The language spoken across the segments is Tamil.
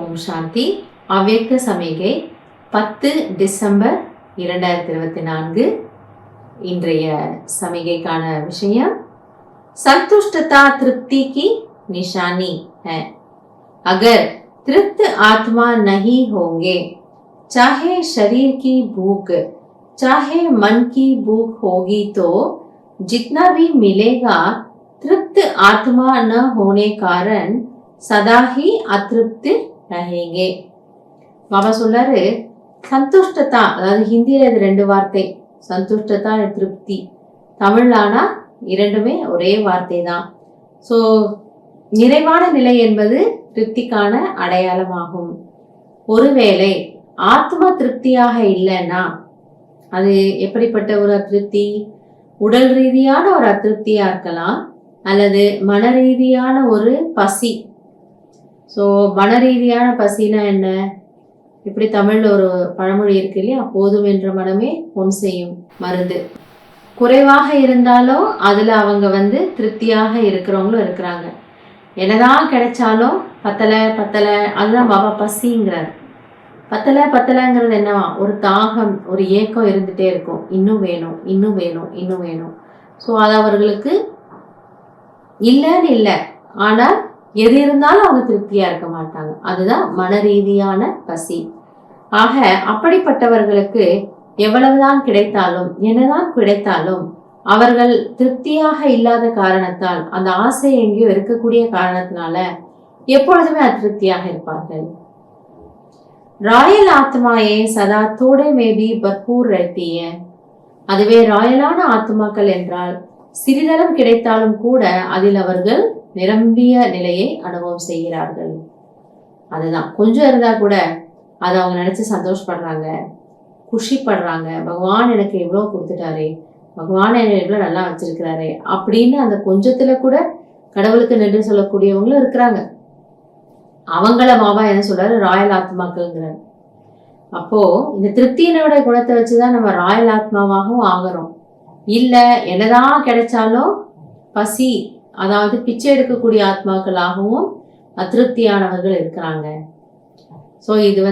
ஓம் சாந்தி. அவ்யக்த சமிகை 10 டிசம்பர் 2024. இன்றைய சமிகைக்கான விஷயம் संतुष्टता तृप्ति की निशानी है। अगर तृप्त आत्मा नहीं होंगे, चाहे शरीर की भूख चाहे मन की भूख होगी, तो जितना भी मिलेगा तृप्त आत्मा न होने कारण सदा ही अतृप्त रहेंगे. பாபா சொல்றாரு, சந்துஷ்டதா, அதாவது ஹிந்தியில இது 2 வார்த்தை, சந்துஷ்டதா திருப்தி. தமிழ்லானா இரண்டுமே ஒரே வார்த்தை தான். ஸோ நிறைவான நிலை என்பது திருப்திக்கான அடையாளமாகும். ஒருவேளை ஆத்மா திருப்தியாக இல்லைன்னா அது எப்படிப்பட்ட ஒரு அதிருப்தி? உடல் ரீதியான ஒரு அதிருப்தியா இருக்கலாம், அல்லது மன ரீதியான ஒரு பசி. ஸோ மன ரீதியான பசினா என்ன? இப்படி தமிழ்ல ஒரு பழமொழி இருக்கு இல்லையா, போதும் என்ற மனமே பொன் செய்யும் மருந்து. குறைவாக இருந்தாலும் அதுல அவங்க திருப்தியாக இருக்கிறவங்களும் இருக்கிறாங்க. என்னதான் கிடைச்சாலும் பத்தலை பத்தலை, அதுதான் பாபா பசிங்கிறார். பத்தலை பத்தலைங்கிறது என்னவா? ஒரு தாகம், ஒரு ஏக்கம் இருந்துட்டே இருக்கும். இன்னும் வேணும், இன்னும் வேணும், இன்னும் வேணும். ஸோ அது அவர்களுக்கு இல்லைன்னு இல்லை, ஆனால் எது இருந்தாலும் அவங்க திருப்தியா இருக்க மாட்டாங்க. அதுதான் மன ரீதியான பசி. ஆக அப்படிப்பட்டவர்களுக்கு எவ்வளவுதான் கிடைத்தாலும், என்னதான் கிடைத்தாலும், அவர்கள் திருப்தியாக இல்லாத காரணத்தால், அந்த ஆசை எங்கேயோ இருக்கக்கூடிய காரணத்தினால எப்பொழுதுமே அதிருப்தியாக இருப்பார்கள். ராயல் ஆத்மாயே சதா தோடே மேபி பர்பூர் ரத்திய. அதுவே ராயலான ஆத்மாக்கள் என்றால் சிறிதளவு கிடைத்தாலும் கூட அதில் அவர்கள் நிரம்பிய நிலையை அனுபவம் செய்கிறார்கள். அதுதான், கொஞ்சம் இருந்தா கூட அதை அவங்க நினைச்சு சந்தோஷப்படுறாங்க, குஷிப்படுறாங்க. பகவான் எனக்கு எவ்வளோ கொடுத்துட்டாரே, பகவான் என்னை எவ்வளோ நல்லா வச்சிருக்கிறாரே அப்படின்னு அந்த கொஞ்சத்துல கூட கடவுளுக்கு நன்றி சொல்லக்கூடியவங்களும் இருக்கிறாங்க. அவங்கள பாபா என்ன சொல்றாரு? ராயல் ஆத்மாக்கள்ங்கிறார். அப்போ இந்த திருப்தியினோட குணத்தை வச்சுதான் நம்ம ராயல் ஆத்மாவாகவும் ஆகிறோம். இல்ல என்னதான் கிடைச்சாலும் பசி, அதாவது பிச்சை எடுக்கக்கூடிய ஆத்மாக்களாகவும் அதிருப்தியானவர்கள் இருக்கிறாங்க. ஸோ இது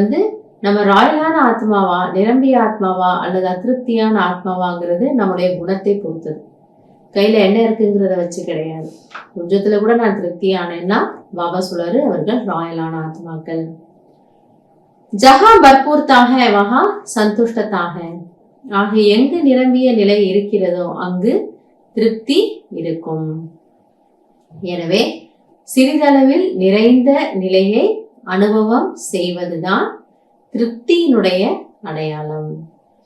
நம்ம ராயலான ஆத்மாவா, நிரம்பிய ஆத்மாவா, அல்லது அதிருப்தியான ஆத்மாவாங்கிறது நம்முடைய குணத்தை பொறுத்தது. கையில என்ன இருக்குங்கிறத வச்சு கிடையாது. கொஞ்சத்துல கூட நான் திருப்தியானேன்னா பாபா சொல்றாரு, அவர்கள் ராயலான ஆத்மாக்கள். ஜஹா பர்பூர்தாக வஹா சந்துஷ்டதாக. ஆக எங்கு நிரம்பிய நிலை இருக்கிறதோ அங்கு திருப்தி இருக்கும். எனவே சிறிதளவில் நிறைந்த நிலையை அனுபவம் செய்வதுதான் திருப்தியினுடைய அடையாளம்.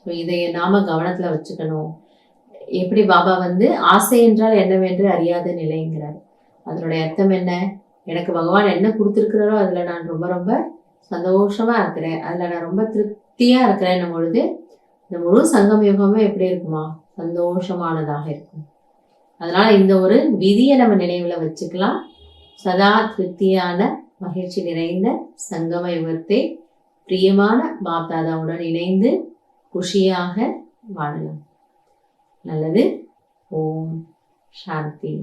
இதை நாம கவனத்துல வச்சுக்கணும். எப்படி பாபா ஆசை என்றால் என்னவென்று அறியாத நிலைங்கிறார். அதனுடைய அர்த்தம் என்ன? எனக்கு பகவான் என்ன கொடுத்துருக்கிறாரோ அதுல நான் ரொம்ப ரொம்ப சந்தோஷமா இருக்கிறேன், அதுல நான் ரொம்ப திருப்தியா இருக்கிறேன் பொழுது இந்த முழு சங்கம் யுகமே எப்படி இருக்குமா? சந்தோஷமானதாக இருக்கும். அதனால இந்த ஒரு விதியை நம்ம நினைவுல வச்சுக்கலாம். சதா திருப்தியான மகிழ்ச்சி நிறைந்த சங்கம யுகத்தை பிரியமான பாப்தாதாவுடன் இணைந்து குஷியாக வாழலாம். நல்லது. ஓம் சாந்தி.